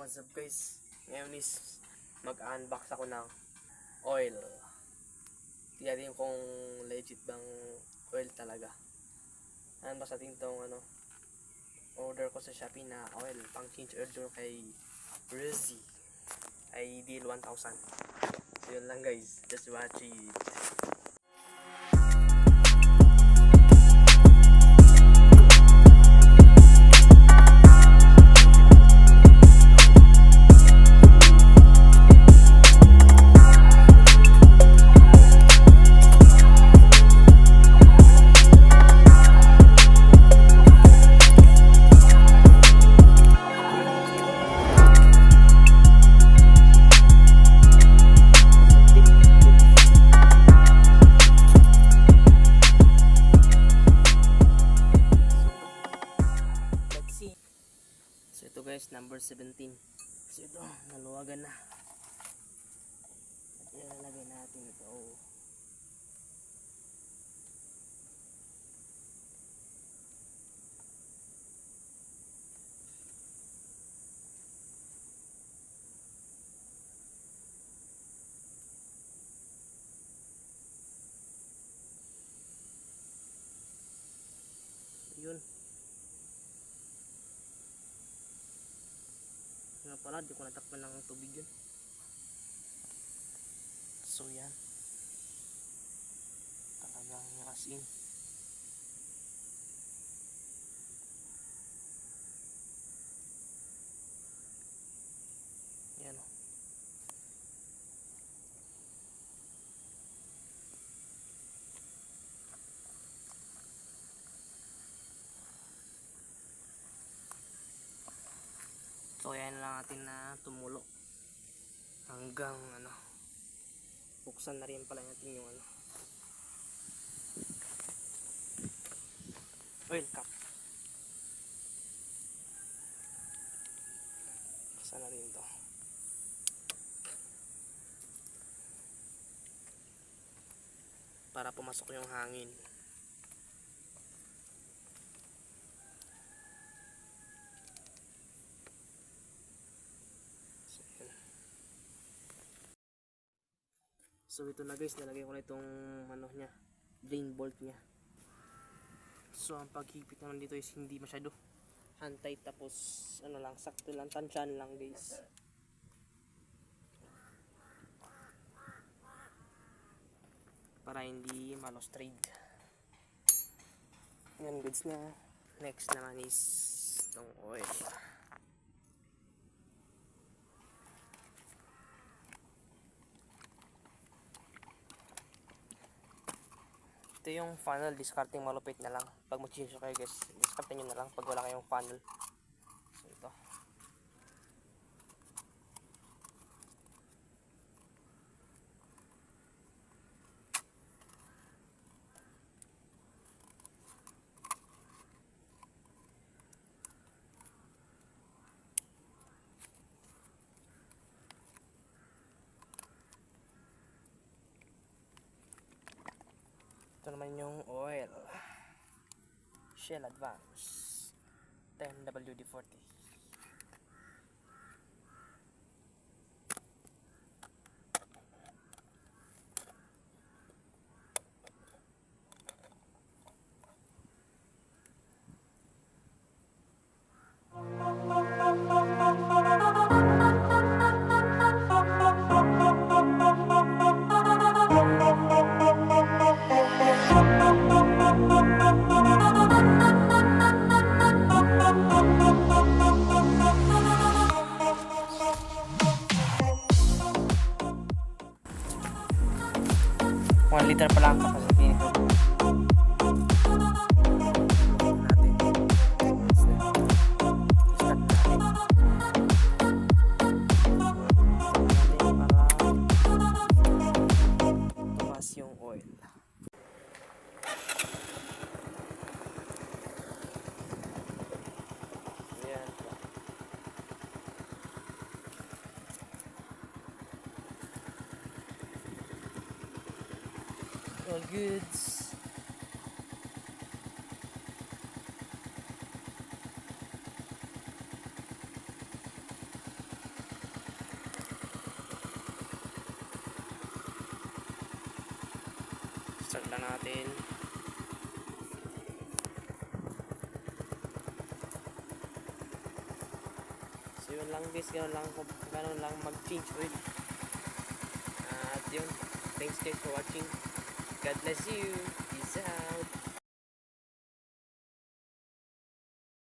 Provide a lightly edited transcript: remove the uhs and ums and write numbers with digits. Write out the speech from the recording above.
What's up guys? Ngayon is mag-unbox ako ng oil. Tiyarin kung legit bang oil talaga. Unbox natin itong order ko sa Shopee na oil pang change order kay Rizzy Ideal 1000. So yun lang guys, just watch it. So ito guys, number 17. So ito, naluwagan na. At ilalagay natin ito. Yun. Nga pala, di ko natakpan ng tubig yun. So yan. Talagang as in. Yan o. So yan lang natin na tumulo hanggang buksan na rin pala natin yung oil cap. Buksan na rin to para pumasok yung hangin. So ito na guys, nalagay ko na itong nya, drain bolt nya. So ang paghipit naman dito is hindi masyado hantay, tapos lang, sakto lang, tansyan lang guys. Para hindi malos trade. Yan, goods na. Next naman is itong oil. Ito yung funnel, discarding malupit na lang. Pag mag-change kayo guys, discarding nyo na lang pag wala kayong funnel. So ito. Ito naman yung oil. Shell Advance 10WD-40. One liter pa lang capacity nito. Tumas yung oil. Ayan. All goods. start na natin. So yun lang guys, ganun lang mag-change oil. At yun, thanks guys for watching. God bless you. Peace out.